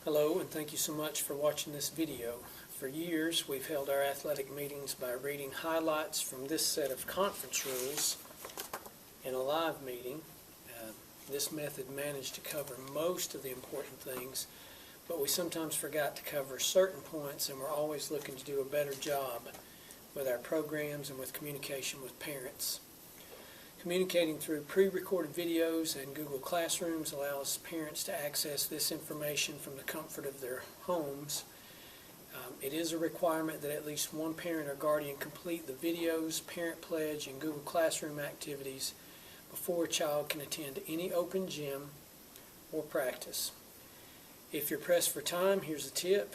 Hello, and thank you so much for watching this video. For years, we've held our athletic meetings by reading highlights from this set of conference rules in a live meeting. This method managed to cover most of the important things, but we sometimes forgot to cover certain points, and we're always looking to do a better job with our programs and with communication with parents. Communicating through pre-recorded videos and Google Classrooms allows parents to access this information from the comfort of their homes. It is a requirement that at least one parent or guardian complete the videos, parent pledge, and Google Classroom activities before a child can attend any open gym or practice. If you're pressed for time, here's a tip.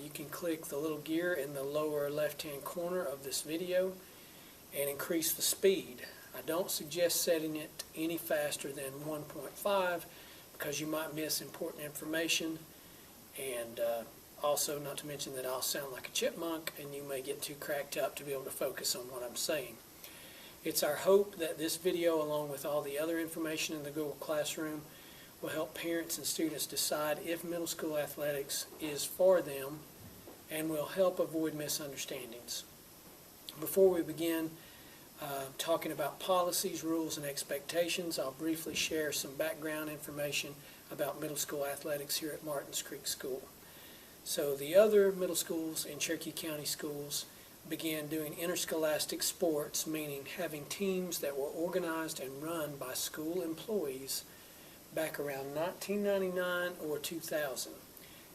You can click the little gear in the lower left-hand corner of this video and increase the speed. I don't suggest setting it any faster than 1.5 because you might miss important information, and also not to mention that I'll sound like a chipmunk and you may get too cracked up to be able to focus on what I'm saying. It's our hope that this video, along with all the other information in the Google Classroom, will help parents and students decide if middle school athletics is for them and will help avoid misunderstandings. Before we begin talking about policies, rules, and expectations, I'll briefly share some background information about middle school athletics here at Martins Creek School. So the other middle schools in Cherokee County schools began doing interscholastic sports, meaning having teams that were organized and run by school employees back around 1999 or 2000.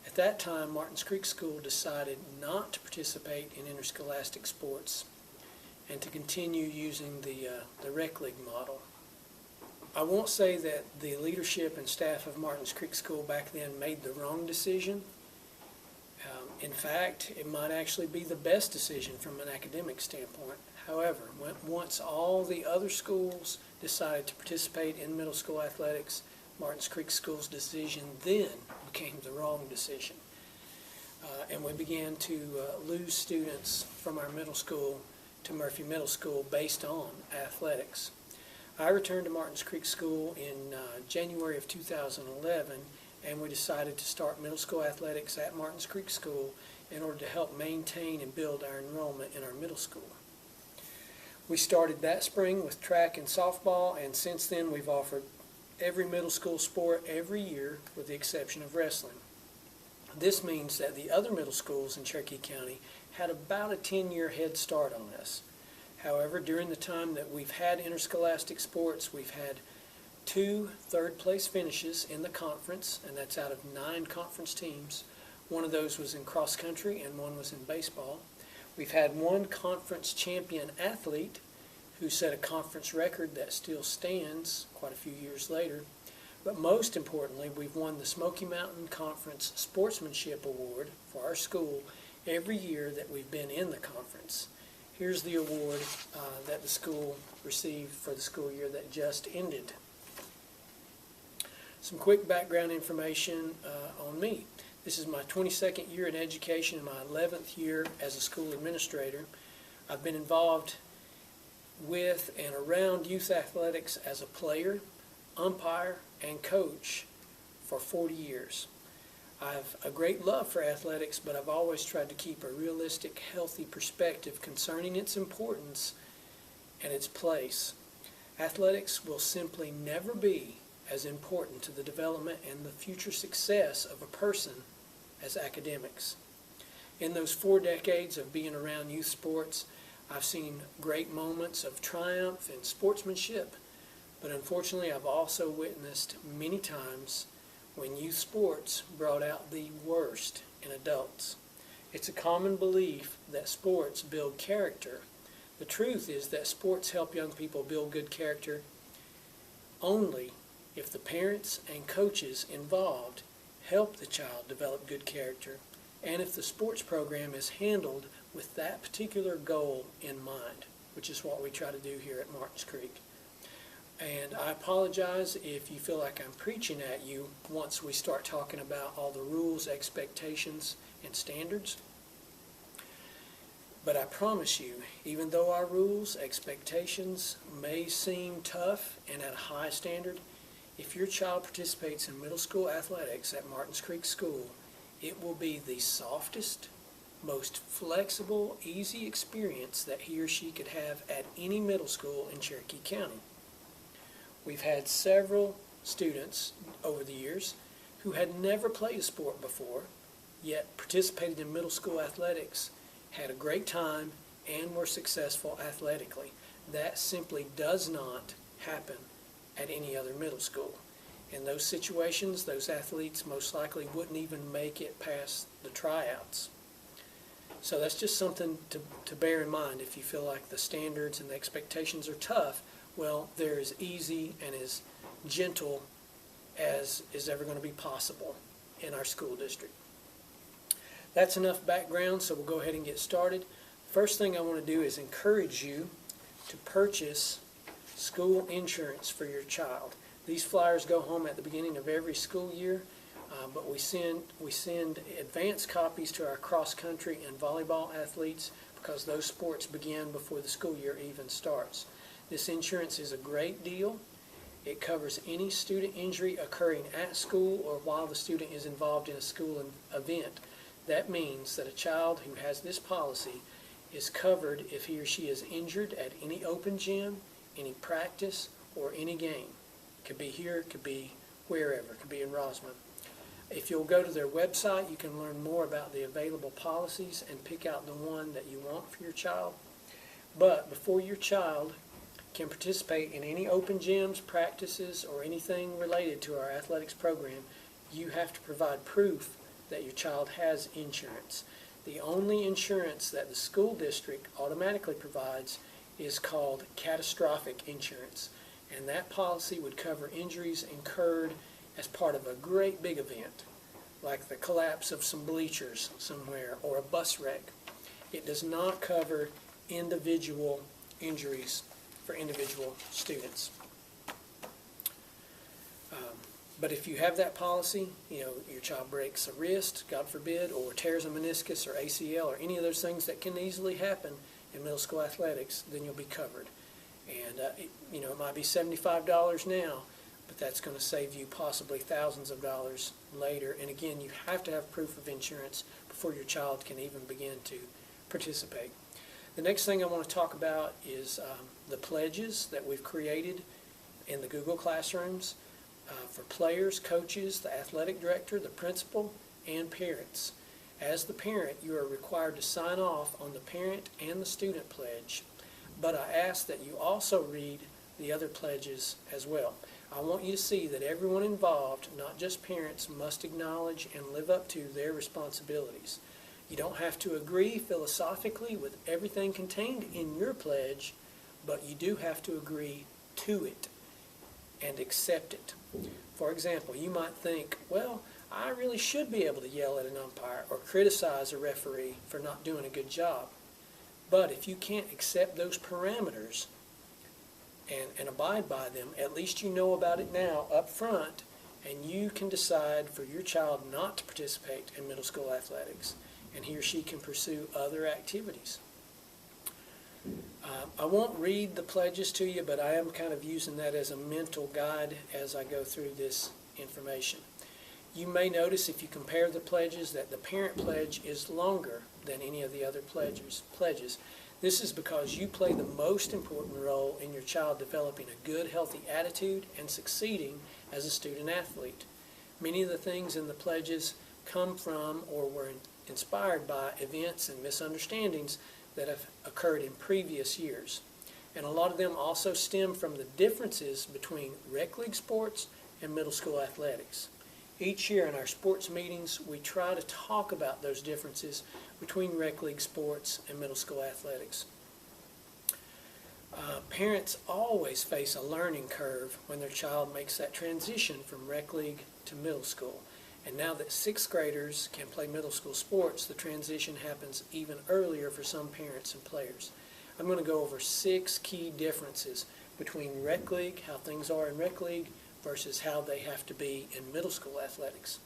At that time, Martins Creek School decided not to participate in interscholastic sports and to continue using the rec league model. I won't say that the leadership and staff of Martins Creek School back then made the wrong decision. In fact, it might actually be the best decision from an academic standpoint. However, once all the other schools decided to participate in middle school athletics, Martins Creek School's decision then became the wrong decision. And we began to lose students from our middle school to Murphy Middle School based on athletics. I returned to Martins Creek School in January of 2011, and we decided to start middle school athletics at Martins Creek School in order to help maintain and build our enrollment in our middle school. We started that spring with track and softball, and since then we've offered every middle school sport every year with the exception of wrestling. This means that the other middle schools in Cherokee County had about a 10-year head start on us. However, during the time that we've had interscholastic sports, we've had 2 third-place finishes in the conference, and that's out of 9 conference teams. One of those was in cross-country and one was in baseball. We've had 1 conference champion athlete who set a conference record that still stands quite a few years later. But most importantly, we've won the Smoky Mountain Conference Sportsmanship Award for our school every year that we've been in the conference. Here's the award that the school received for the school year that just ended. Some quick background information on me. This is my 22nd year in education and my 11th year as a school administrator. I've been involved with and around youth athletics as a player, umpire, and coach for 40 years. I have a great love for athletics, but I've always tried to keep a realistic, healthy perspective concerning its importance and its place. Athletics will simply never be as important to the development and the future success of a person as academics. In those 4 decades of being around youth sports, I've seen great moments of triumph and sportsmanship, but unfortunately I've also witnessed many times when youth sports brought out the worst in adults. It's a common belief that sports build character. The truth is that sports help young people build good character only if the parents and coaches involved help the child develop good character, and if the sports program is handled with that particular goal in mind, which is what we try to do here at Martins Creek. And I apologize if you feel like I'm preaching at you once we start talking about all the rules, expectations, and standards. But I promise you, even though our rules, expectations may seem tough and at a high standard, if your child participates in middle school athletics at Martins Creek School, It will be the softest, most flexible, easy experience that he or she could have at any middle school in Cherokee County. We've had several students over the years who had never played a sport before, yet participated in middle school athletics, had a great time, and were successful athletically. That simply does not happen at any other middle school. In those situations, those athletes most likely wouldn't even make it past the tryouts. So that's just something to bear in mind. If you feel like the standards and the expectations are tough, well, they're as easy and as gentle as is ever going to be possible in our school district. That's enough background, so we'll go ahead and get started. First thing I want to do is encourage you to purchase school insurance for your child. These flyers go home at the beginning of every school year, but we send advance copies to our cross-country and volleyball athletes because those sports begin before the school year even starts. This insurance is a great deal. It covers any student injury occurring at school or while the student is involved in a school event. That means that a child who has this policy is covered if he or she is injured at any open gym, any practice, or any game. It could be here, it could be wherever, it could be in Rosman. If you'll go to their website, you can learn more about the available policies and pick out the one that you want for your child. But before your child can participate in any open gyms, practices, or anything related to our athletics program, you have to provide proof that your child has insurance. The only insurance that the school district automatically provides is called catastrophic insurance, and that policy would cover injuries incurred as part of a great big event, like the collapse of some bleachers somewhere or a bus wreck. It does not cover individual injuries for individual students. But if you have that policy, your child breaks a wrist, God forbid, or tears a meniscus or ACL or any of those things that can easily happen in middle school athletics, then you'll be covered. And it might be $75 now, but that's going to save you possibly thousands of dollars later. And again, you have to have proof of insurance before your child can even begin to participate. The next thing I want to talk about is the pledges that we've created in the Google Classrooms for players, coaches, the athletic director, the principal, and parents. As the parent, you are required to sign off on the parent and the student pledge, but I ask that you also read the other pledges as well. I want you to see that everyone involved, not just parents, must acknowledge and live up to their responsibilities. You don't have to agree philosophically with everything contained in your pledge, but you do have to agree to it and accept it. For example, you might think, well, I really should be able to yell at an umpire or criticize a referee for not doing a good job. But if you can't accept those parameters and abide by them, at least you know about it now up front, and you can decide for your child not to participate in middle school athletics, and he or she can pursue other activities. I won't read the pledges to you, but I am kind of using that as a mental guide as I go through this information. You may notice if you compare the pledges that the parent pledge is longer than any of the other pledges. This is because you play the most important role in your child developing a good, healthy attitude and succeeding as a student athlete. Many of the things in the pledges come from or were inspired by events and misunderstandings that have occurred in previous years. And a lot of them also stem from the differences between rec league sports and middle school athletics. Each year in our sports meetings, we try to talk about those differences between rec league sports and middle school athletics. Parents always face a learning curve when their child makes that transition from rec league to middle school. And now that 6th graders can play middle school sports, the transition happens even earlier for some parents and players. I'm going to go over 6 key differences between rec league, how things are in rec league, versus how they have to be in middle school athletics.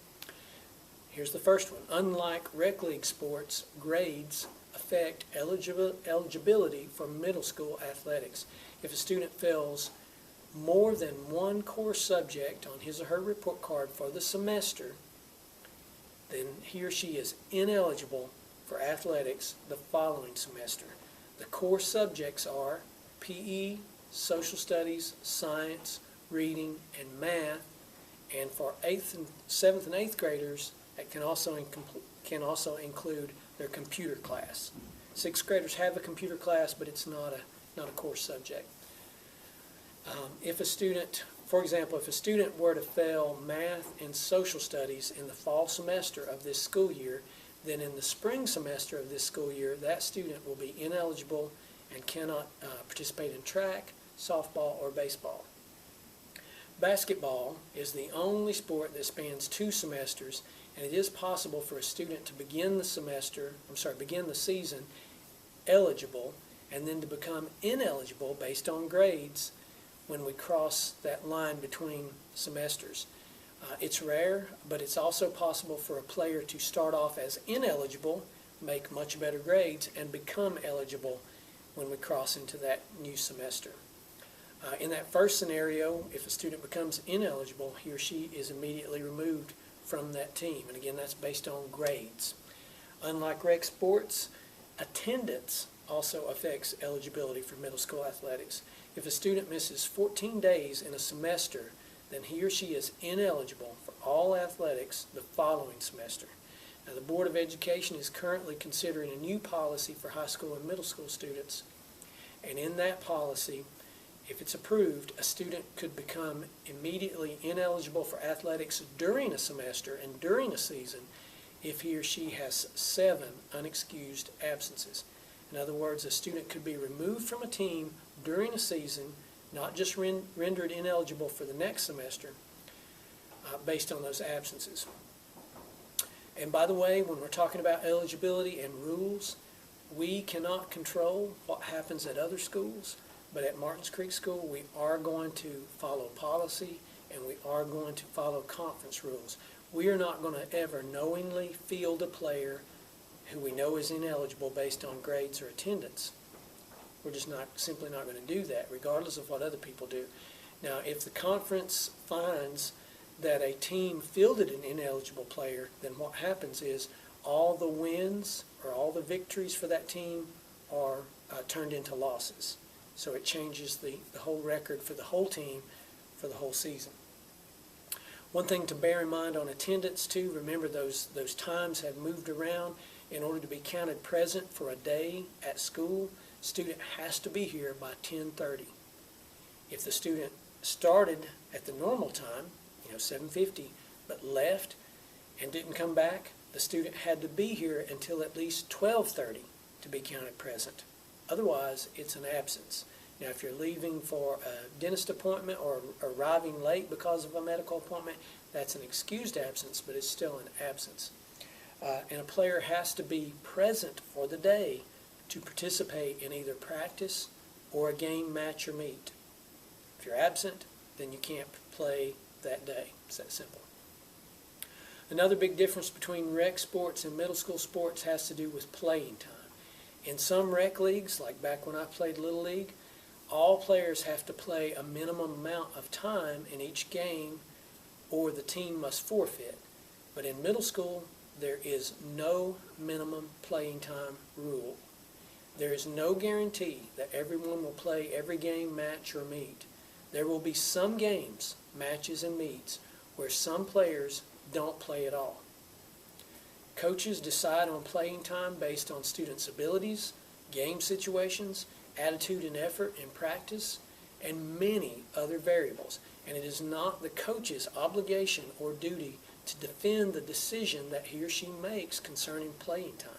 Here's the first one. Unlike rec league sports, grades affect eligibility for middle school athletics. If a student fails more than one core subject on his or her report card for the semester, then he or she is ineligible for athletics the following semester. The core subjects are PE, social studies, science, reading, and math. And for 7th and 8th graders, it can also include their computer class. 6th graders have a computer class, but it's not a core subject. If a student, for example, if a student were to fail math and social studies in the fall semester of this school year, then in the spring semester of this school year, that student will be ineligible and cannot participate in track, softball, or baseball. Basketball is the only sport that spans 2 semesters, and it is possible for a student to begin the season eligible and then to become ineligible based on grades when we cross that line between semesters. It's rare, but it's also possible for a player to start off as ineligible, make much better grades, and become eligible when we cross into that new semester. In that first scenario, if a student becomes ineligible, he or she is immediately removed from that team. And again, that's based on grades. Unlike rec sports, attendance also affects eligibility for middle school athletics. If a student misses 14 days in a semester, then he or she is ineligible for all athletics the following semester. Now, the Board of Education is currently considering a new policy for high school and middle school students. And in that policy, if it's approved, a student could become immediately ineligible for athletics during a semester and during a season if he or she has 7 unexcused absences. In other words, a student could be removed from a team during a season, not just rendered ineligible for the next semester, based on those absences. And by the way, when we're talking about eligibility and rules, we cannot control what happens at other schools, but at Martins Creek School, we are going to follow policy and we are going to follow conference rules. We are not going to ever knowingly field a player who we know is ineligible based on grades or attendance. We're just simply not going to do that, regardless of what other people do. Now, if the conference finds that a team fielded an ineligible player, then what happens is all the wins or all the victories for that team are turned into losses. So it changes the whole record for the whole team for the whole season. One thing to bear in mind on attendance too, remember those times have moved around. In order to be counted present for a day at school, student has to be here by 10:30. If the student started at the normal time, 7:50, but left and didn't come back, the student had to be here until at least 12:30 to be counted present. Otherwise, it's an absence. Now, if you're leaving for a dentist appointment or arriving late because of a medical appointment, that's an excused absence, but it's still an absence. And a player has to be present for the day to participate in either practice or a game, match, or meet. If you're absent, then you can't play that day. It's that simple. Another big difference between rec sports and middle school sports has to do with playing time. In some rec leagues, like back when I played Little League, all players have to play a minimum amount of time in each game or the team must forfeit. But in middle school, there is no minimum playing time rule. There is no guarantee that everyone will play every game, match, or meet. There will be some games, matches, and meets where some players don't play at all. Coaches decide on playing time based on students' abilities, game situations, attitude and effort in practice, and many other variables. And it is not the coach's obligation or duty to defend the decision that he or she makes concerning playing time.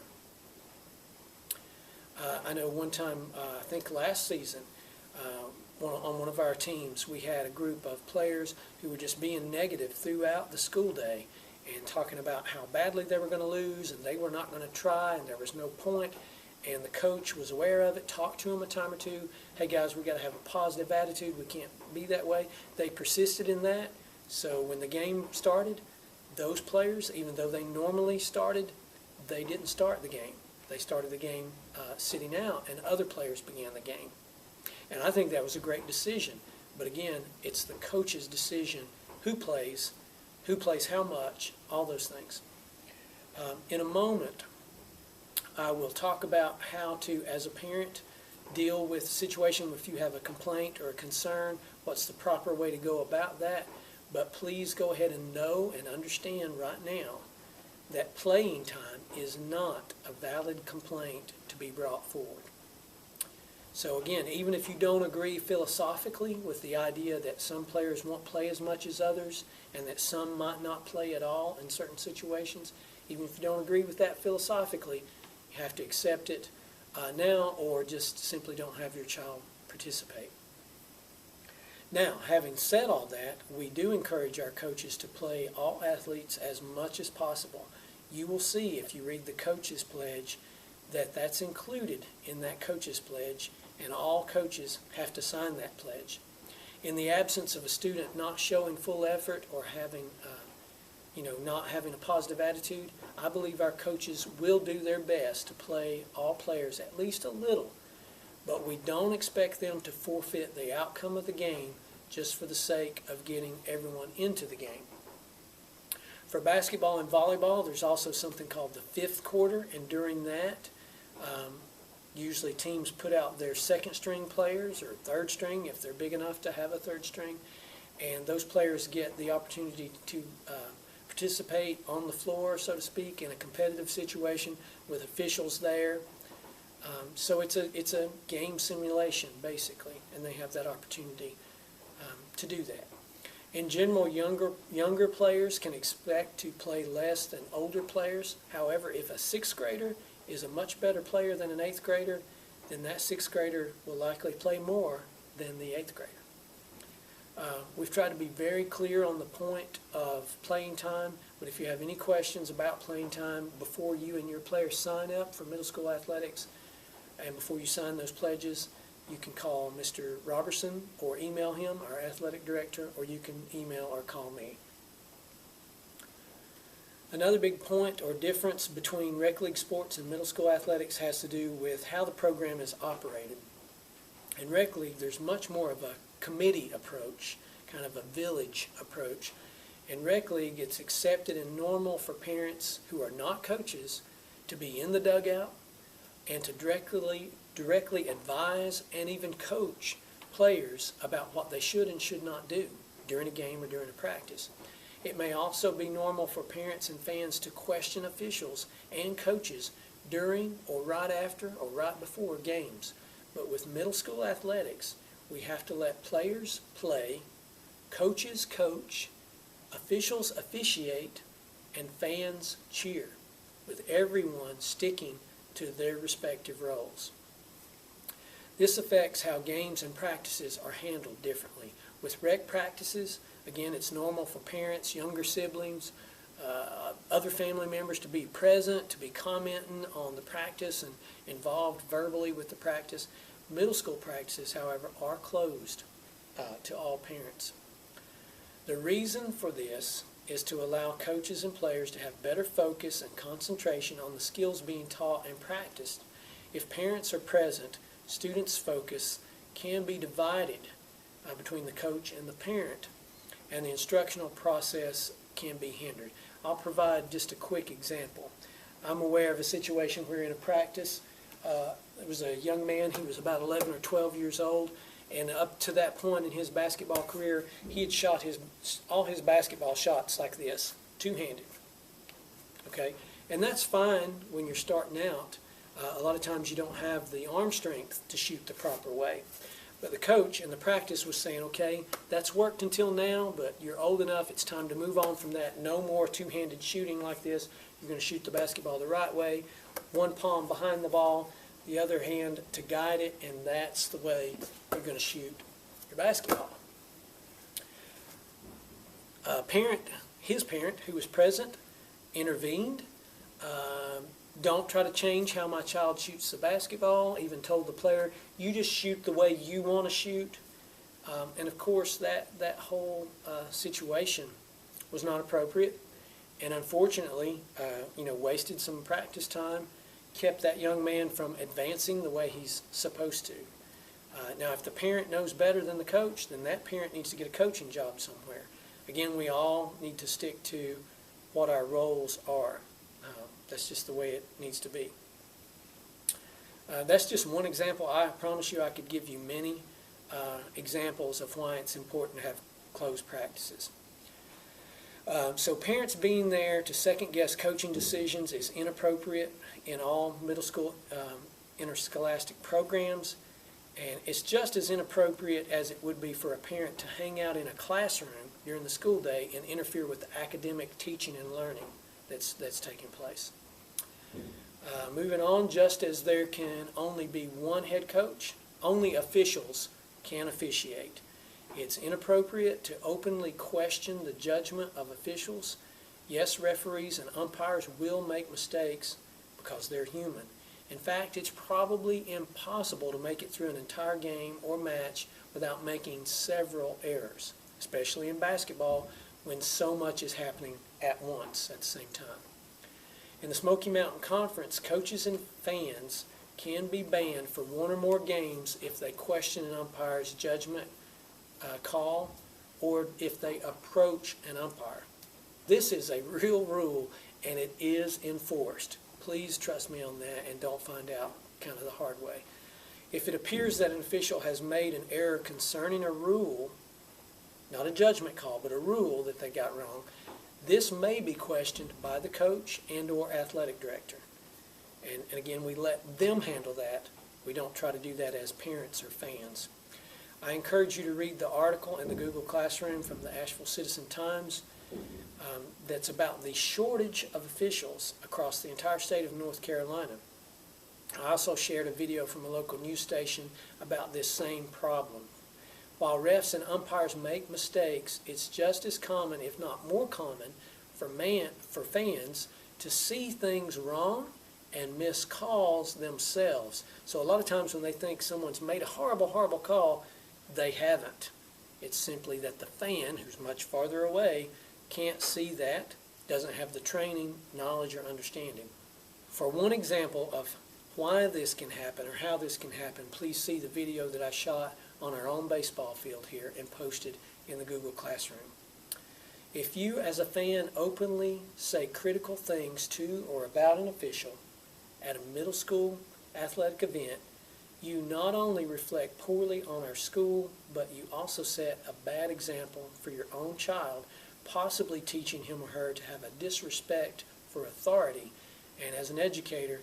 I know one time, I think last season, on one of our teams, we had a group of players who were just being negative throughout the school day and talking about how badly they were going to lose and they were not going to try and there was no point. And the coach was aware of it, talked to them a time or two. Hey guys, we got to have a positive attitude. We can't be that way. They persisted in that. So when the game started, those players, even though they normally started, they didn't start the game. They started the game sitting out, and other players began the game. And I think that was a great decision. But again, it's the coach's decision who plays how much, all those things. In a moment, I will talk about how to, as a parent, deal with a situation if you have a complaint or a concern, what's the proper way to go about that. But please go ahead and know and understand right now that playing time is not a valid complaint to be brought forward. So again, even if you don't agree philosophically with the idea that some players won't play as much as others and that some might not play at all in certain situations, even if you don't agree with that philosophically, you have to accept it now, or just simply don't have your child participate. Now, having said all that, we do encourage our coaches to play all athletes as much as possible. You will see if you read the coach's pledge that that's included in that coach's pledge, and all coaches have to sign that pledge. In the absence of a student not showing full effort or having not having a positive attitude, I believe our coaches will do their best to play all players at least a little, but we don't expect them to forfeit the outcome of the game just for the sake of getting everyone into the game. For basketball and volleyball, there's also something called the fifth quarter, and during that, usually teams put out their second string players or third string if they're big enough to have a third string, and those players get the opportunity to participate on the floor, so to speak, in a competitive situation with officials there. So it's a game simulation, basically, and they have that opportunity to do that. In general, younger players can expect to play less than older players. However, if a sixth grader is a much better player than an eighth grader, then that sixth grader will likely play more than the eighth grader. We've tried to be very clear on the point of playing time, but if you have any questions about playing time before you and your players sign up for middle school athletics and before you sign those pledges, you can call Mr. Robertson or email him, our athletic director, or you can email or call me. Another big point or difference between rec league sports and middle school athletics has to do with how the program is operated. In rec league, there's much more of a committee approach, kind of a village approach. In rec league, it's accepted and normal for parents who are not coaches to be in the dugout and to directly advise and even coach players about what they should and should not do during a game or during a practice. It may also be normal for parents and fans to question officials and coaches during or right after or right before games. But with middle school athletics, we have to let players play, coaches coach, officials officiate, and fans cheer, with everyone sticking to their respective roles. This affects how games and practices are handled differently. With rec practices, again, it's normal for parents, younger siblings, other family members to be present, to be commenting on the practice and involved verbally with the practice. Middle school practices, however, are closed to all parents. The reason for this is to allow coaches and players to have better focus and concentration on the skills being taught and practiced. If parents are present, students' focus can be divided between the coach and the parent, and the instructional process can be hindered. I'll provide just a quick example. I'm aware of a situation where in a practice, there was a young man, he was about 11 or 12 years old, and up to that point in his basketball career, he had shot all his basketball shots like this, two-handed. Okay? And that's fine when you're starting out. A lot of times you don't have the arm strength to shoot the proper way. But the coach in the practice was saying, okay, that's worked until now, but you're old enough, it's time to move on from that. No more two-handed shooting like this. You're going to shoot the basketball the right way, one palm behind the ball, the other hand to guide it, and that's the way you're going to shoot your basketball. His parent, who was present, intervened. Don't try to change how my child shoots the basketball, even told the player, you just shoot the way you want to shoot. And of course, that whole situation was not appropriate, and unfortunately, wasted some practice time, kept that young man from advancing the way he's supposed to. Now, if the parent knows better than the coach, then that parent needs to get a coaching job somewhere. Again, we all need to stick to what our roles are. That's just the way it needs to be. That's just one example. I promise you I could give you many examples of why it's important to have closed practices. So parents being there to second-guess coaching decisions is inappropriate in all middle school interscholastic programs, and it's just as inappropriate as it would be for a parent to hang out in a classroom during the school day and interfere with the academic teaching and learning that's taking place. Moving on, just as there can only be one head coach, only officials can officiate. It's inappropriate to openly question the judgment of officials. Yes, referees and umpires will make mistakes because they're human. In fact, it's probably impossible to make it through an entire game or match without making several errors, especially in basketball when so much is happening at once at the same time. In the Smoky Mountain Conference, coaches and fans can be banned for one or more games if they question an umpire's judgment call or if they approach an umpire. This is a real rule and it is enforced. Please trust me on that and don't find out kind of the hard way. If it appears that an official has made an error concerning a rule, not a judgment call, but a rule that they got wrong, this may be questioned by the coach and or athletic director. And again, we let them handle that. We don't try to do that as parents or fans. I encourage you to read the article in the Google Classroom from the Asheville Citizen-Times that's about the shortage of officials across the entire state of North Carolina. I also shared a video from a local news station about this same problem. While refs and umpires make mistakes, it's just as common, if not more common, for fans to see things wrong and miss calls themselves. So a lot of times when they think someone's made a horrible, horrible call, they haven't. It's simply that the fan, who's much farther away, can't see that, doesn't have the training, knowledge, or understanding. For one example of why this can happen or how this can happen, please see the video that I shot on our own baseball field here and posted in the Google Classroom. If you as a fan openly say critical things to or about an official at a middle school athletic event, you not only reflect poorly on our school, but you also set a bad example for your own child, possibly teaching him or her to have a disrespect for authority. And as an educator,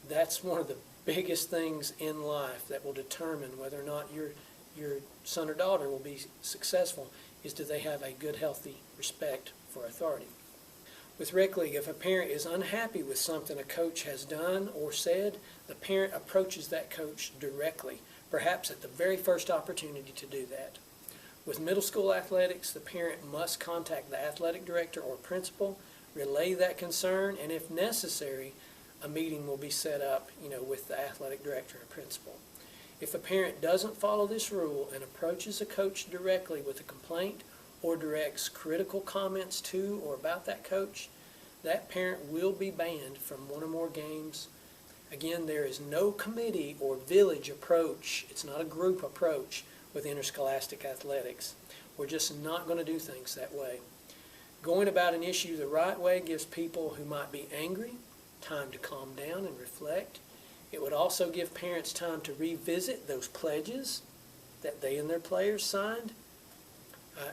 that's one of the biggest things in life that will determine whether or not your son or daughter will be successful, is do they have a good, healthy respect for authority. With Rec League, if a parent is unhappy with something a coach has done or said, the parent approaches that coach directly, perhaps at the very first opportunity to do that. With middle school athletics, the parent must contact the athletic director or principal, relay that concern, and if necessary, a meeting will be set up, with the athletic director and principal. If a parent doesn't follow this rule and approaches a coach directly with a complaint or directs critical comments to or about that coach, that parent will be banned from one or more games. Again, there is no committee or village approach. It's not a group approach with interscholastic athletics. We're just not going to do things that way. Going about an issue the right way gives people who might be angry time to calm down and reflect. It would also give parents time to revisit those pledges that they and their players signed.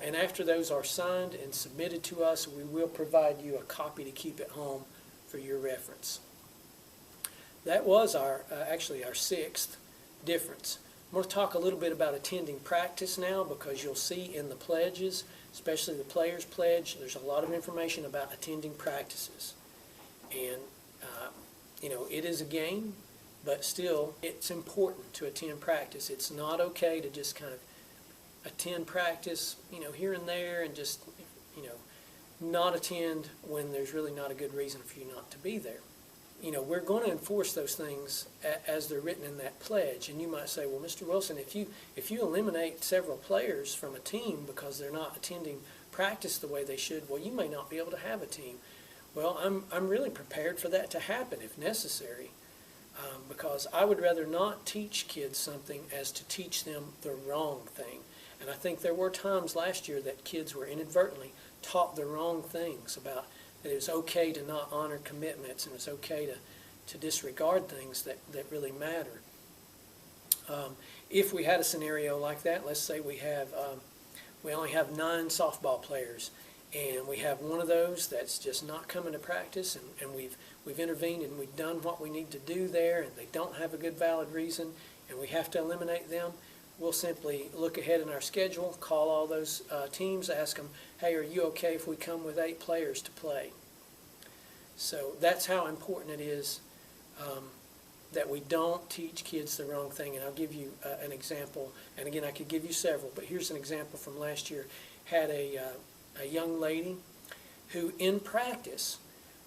And after those are signed and submitted to us, we will provide you a copy to keep at home for your reference. That was actually our sixth difference. I'm going to talk a little bit about attending practice now, because you'll see in the pledges, especially the players' pledge, there's a lot of information about attending practices. And, it is a game, but still it's important to attend practice. It's not okay to just kind of attend practice, here and there and just, not attend when there's really not a good reason for you not to be there. We're going to enforce those things as they're written in that pledge. And you might say, well, Mr. Wilson, if you eliminate several players from a team because they're not attending practice the way they should, well, you may not be able to have a team. Well, I'm really prepared for that to happen if necessary, because I would rather not teach kids something as to teach them the wrong thing. And I think there were times last year that kids were inadvertently taught the wrong things about that it's okay to not honor commitments, and it's okay to disregard things that really matter. If we had a scenario like that, let's say we only have 9 softball players, and we have one of those that's just not coming to practice, and we've intervened and we've done what we need to do there, and they don't have a good valid reason, and we have to eliminate them, we'll simply look ahead in our schedule, call all those teams, ask them, hey, are you okay if we come with 8 players to play? So that's how important it is that we don't teach kids the wrong thing. And I'll give you an example. And again, I could give you several, but here's an example from last year. Had a young lady who, in practice,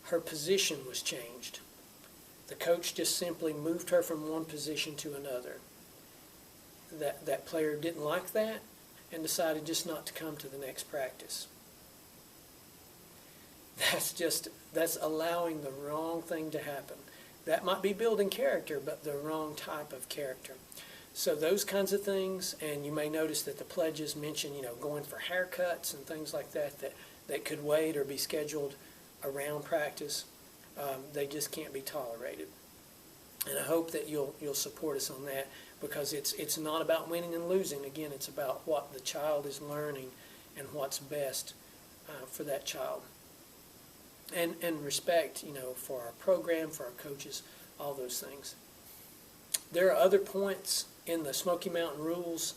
her position was changed. The coach just simply moved her from one position to another. That player didn't like that and decided just not to come to the next practice. That's allowing the wrong thing to happen. That might be building character, but the wrong type of character. So those kinds of things, and you may notice that the pledges mention, going for haircuts and things like that could wait or be scheduled around practice. They just can't be tolerated. And I hope that you'll support us on that, because it's not about winning and losing. Again, it's about what the child is learning and what's best for that child. And respect, for our program, for our coaches, all those things. There are other points in the Smoky Mountain rules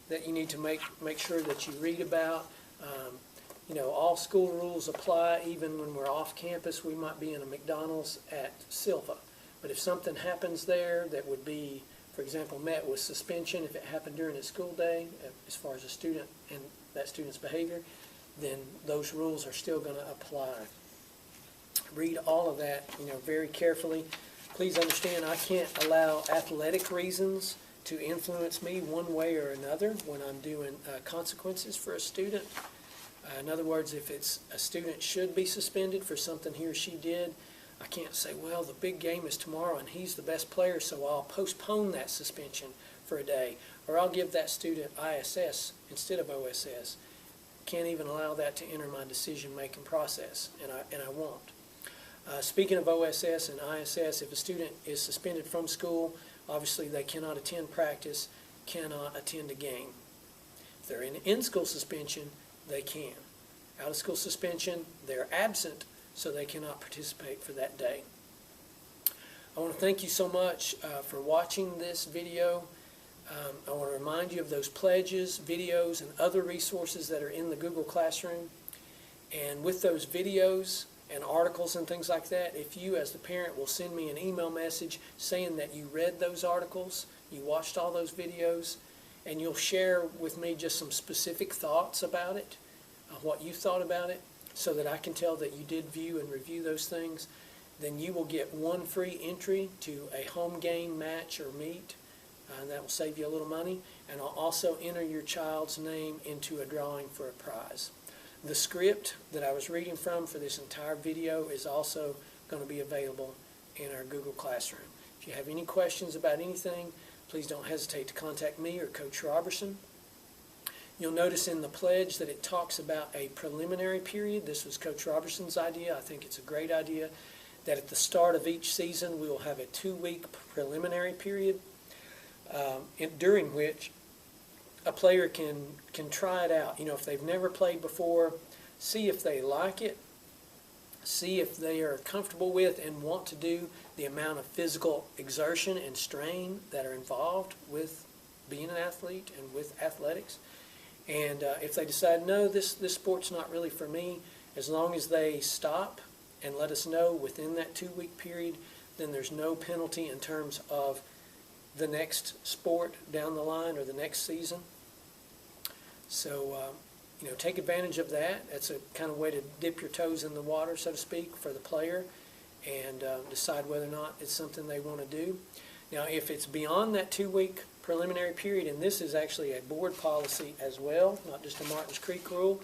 that you need to make sure that you read about. All school rules apply, even when we're off campus. We might be in a McDonald's at Silva. But if something happens there that would be, for example, met with suspension if it happened during a school day, as far as a student and that student's behavior, then those rules are still going to apply. Read all of that, very carefully. Please understand, I can't allow athletic reasons to influence me one way or another when I'm doing consequences for a student. In other words, if it's a student should be suspended for something he or she did, I can't say, well, the big game is tomorrow and he's the best player, so I'll postpone that suspension for a day, or I'll give that student ISS instead of OSS. Can't even allow that to enter my decision-making process, and I won't. Speaking of OSS and ISS, if a student is suspended from school, obviously they cannot attend practice, cannot attend a game. If they're in-school suspension, they can. Out-of-school suspension, they're absent, so they cannot participate for that day. I want to thank you so much for watching this video. I want to remind you of those pledges, videos, and other resources that are in the Google Classroom. And with those videos and articles and things like that, if you as the parent will send me an email message saying that you read those articles, you watched all those videos, and you'll share with me just some specific thoughts about it, what you thought about it, so that I can tell that you did view and review those things, then you will get one free entry to a home game match or meet, and that will save you a little money, and I'll also enter your child's name into a drawing for a prize. The script that I was reading from for this entire video is also going to be available in our Google Classroom. If you have any questions about anything, please don't hesitate to contact me or Coach Robertson. You'll notice in the pledge that it talks about a preliminary period. This was Coach Robertson's idea. I think it's a great idea that at the start of each season we will have a 2-week preliminary period during which a player can try it out. If they've never played before, see if they like it, see if they are comfortable with and want to do the amount of physical exertion and strain that are involved with being an athlete and with athletics. And if they decide, no, this sport's not really for me, as long as they stop and let us know within that 2-week period, then there's no penalty in terms of the next sport down the line or the next season. So, take advantage of that. That's a kind of way to dip your toes in the water, so to speak, for the player and decide whether or not it's something they want to do. Now, if it's beyond that 2-week preliminary period, and this is actually a board policy as well, not just a Martins Creek rule,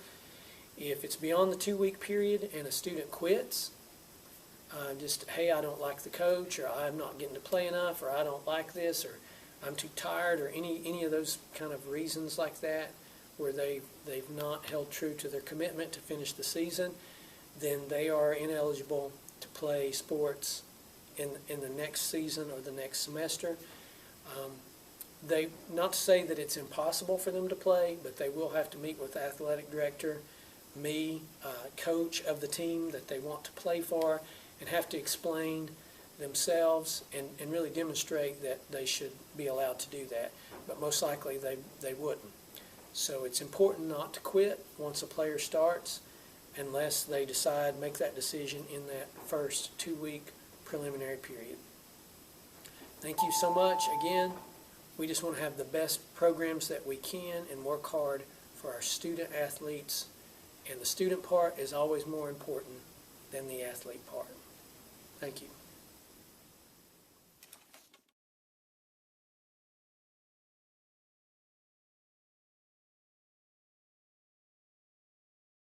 if it's beyond the 2-week period and a student quits, hey, I don't like the coach, or I'm not getting to play enough, or I don't like this, or I'm too tired, or any of those kind of reasons like that, where they've not held true to their commitment to finish the season, then they are ineligible to play sports in the next season or the next semester. Not to say that it's impossible for them to play, but they will have to meet with the athletic director, me, coach of the team that they want to play for, and have to explain themselves and really demonstrate that they should be allowed to do that. But most likely they wouldn't. So it's important not to quit once a player starts unless they make that decision in that first 2-week preliminary period. Thank you so much. Again, we just want to have the best programs that we can and work hard for our student athletes. And the student part is always more important than the athlete part. Thank you.